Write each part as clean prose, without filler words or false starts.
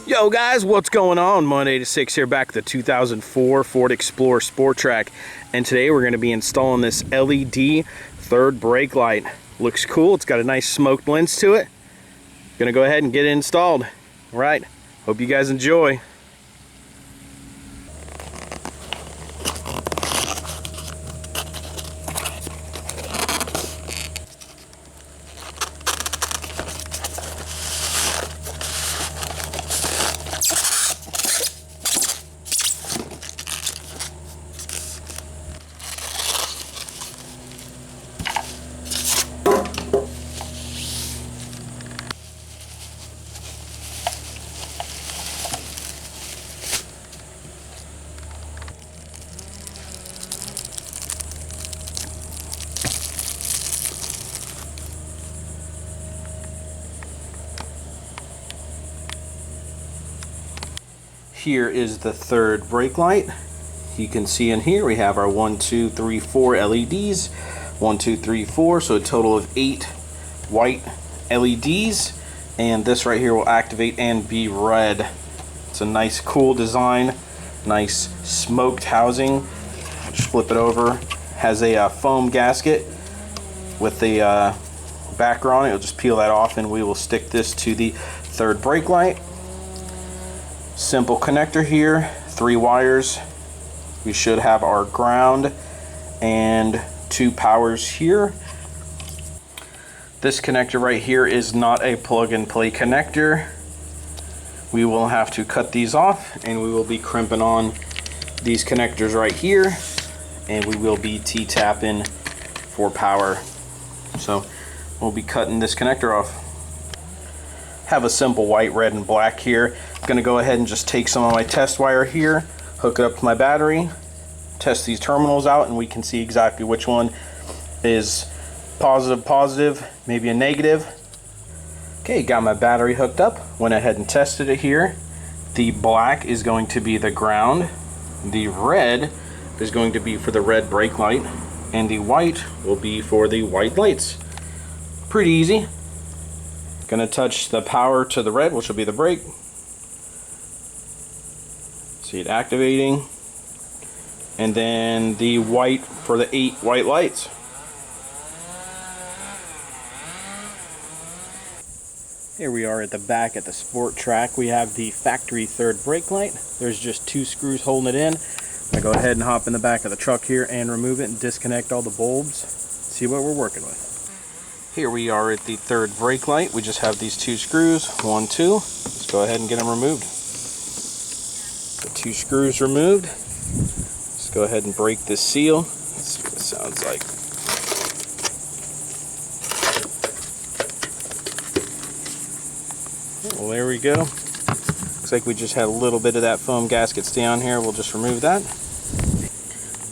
Yo guys, what's going on? Monday to 6 here, back at the 2004 Ford Explorer Sport Trac, and today we're going to be installing this LED third brake light. Looks cool. It's got a nice smoked lens to it. Gonna go ahead and get it installed. All right, hope you guys enjoy. Here is the third brake light. You can see in here we have our 1, 2, 3, 4 LEDs. 1, 2, 3, 4, so a total of 8 white LEDs. And this right here will activate and be red. It's a nice cool design, nice smoked housing. Just flip it over. Has a foam gasket with the backer on it. You'll just peel that off and we will stick this to the third brake light. Simple connector here, 3 wires. We should have our ground and 2 powers here. This connector right here is not a plug-and-play connector. We will have to cut these off, and we will be crimping on these connectors right here, and we will be T-tapping for power. So we'll be cutting this connector off. Have a simple white, red, and black here. I'm gonna go ahead and just take some of my test wire here, hook it up to my battery, test these terminals out, and we can see exactly which one is positive, maybe a negative. Okay, got my battery hooked up, went ahead and tested it here. The black is going to be the ground, the red is going to be for the red brake light, and the white will be for the white lights. Pretty easy. Gonna touch the power to the red, which will be the brake. See it activating. And then the white for the 8 white lights. Here we are at the back at the Sport Trac. We have the factory third brake light. There's just 2 screws holding it in. I'm gonna go ahead and hop in the back of the truck here and remove it and disconnect all the bulbs. See what we're working with. Here we are at the third brake light. We just have these 2 screws, 1, 2. Let's go ahead and get them removed. The 2 screws removed. Let's go ahead and break this seal. Let's see what it sounds like. Well, there we go. Looks like we just had a little bit of that foam gasket stay on here. We'll just remove that.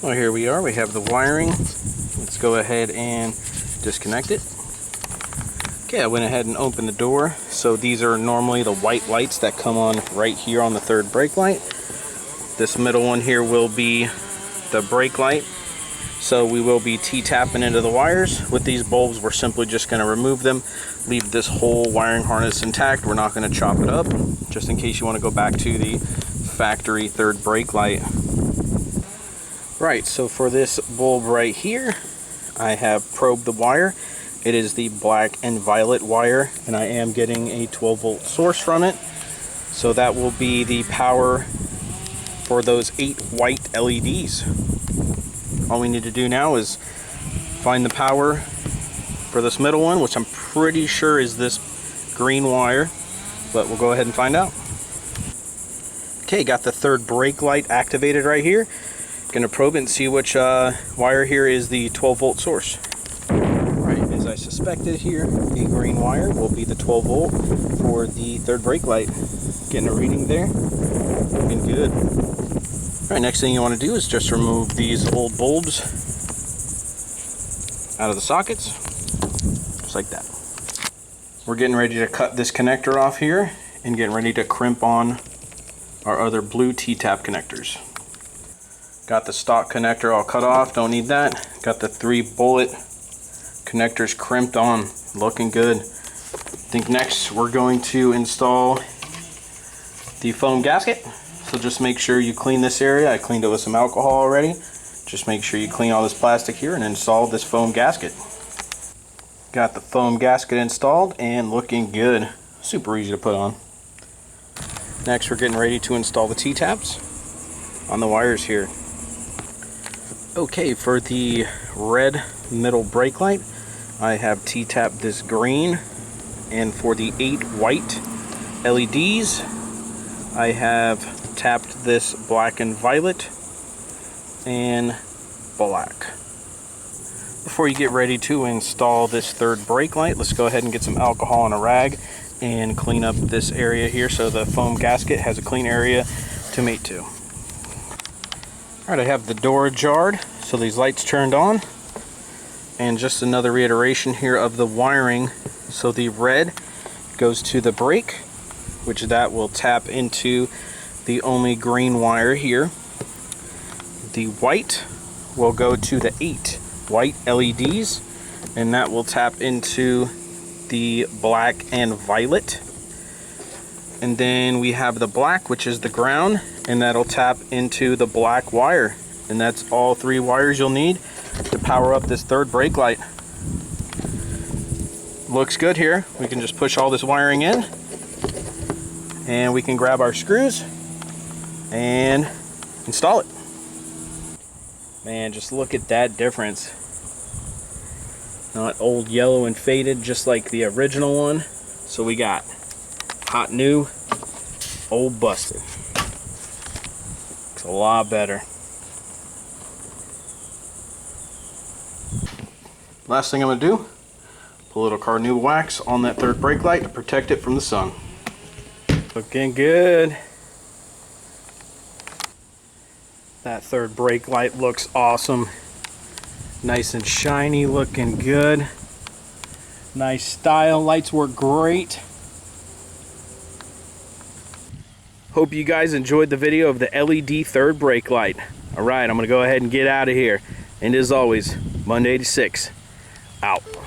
Well, here we are. We have the wiring. Let's go ahead and disconnect it. Okay, I went ahead and opened the door. So these are normally the white lights that come on right here on the third brake light. This middle one here will be the brake light. So we will be T-tapping into the wires. With these bulbs, we're simply just going to remove them, leave this whole wiring harness intact. We're not going to chop it up, just in case you want to go back to the factory third brake light. Right, so for this bulb right here, I have probed the wire. It is the black and violet wire, and I am getting a 12-volt source from it. So that will be the power for those 8 white LEDs. All we need to do now is find the power for this middle one, which I'm pretty sure is this green wire, but we'll go ahead and find out. Okay, got the third brake light activated right here. Gonna probe it and see which wire here is the 12-volt source. As I suspected here, the green wire will be the 12 volt for the third brake light. Getting a reading there, looking good. Alright, next thing you want to do is just remove these old bulbs out of the sockets, just like that. We're getting ready to cut this connector off here and getting ready to crimp on our other blue T-tap connectors. Got the stock connector all cut off, don't need that. Got the 3 bullet connectors crimped on, looking good. I think next we're going to install the foam gasket. So just make sure you clean this area. I cleaned it with some alcohol already. Just make sure you clean all this plastic here and install this foam gasket. Got the foam gasket installed and looking good. Super easy to put on. Next, we're getting ready to install the T-tabs on the wires here. Okay, for the red middle brake light, I have T-tapped this green, and for the 8 white LEDs, I have tapped this black and violet and black. Before you get ready to install this third brake light, let's go ahead and get some alcohol and a rag and clean up this area here so the foam gasket has a clean area to mate to. Alright, I have the door jarred, so these lights turned on. And just another reiteration here of the wiring. So the red goes to the brake, which that will tap into the only green wire here. The white will go to the 8 white LEDs, and that will tap into the black and violet. And then we have the black, which is the ground, and that'll tap into the black wire. And that's all 3 wires you'll need to power up this third brake light. Looks good here. We can just push all this wiring in, and we can grab our screws and install it. Man, just look at that difference. Not old, yellow, and faded, just like the original one. So we got hot new, old busted. Looks a lot better. Last thing I'm going to do, put a little Carnauba wax on that third brake light to protect it from the sun. Looking good. That third brake light looks awesome. Nice and shiny, looking good. Nice style, lights work great. Hope you guys enjoyed the video of the LED third brake light. Alright, I'm going to go ahead and get out of here. And as always, Monday to 6, out.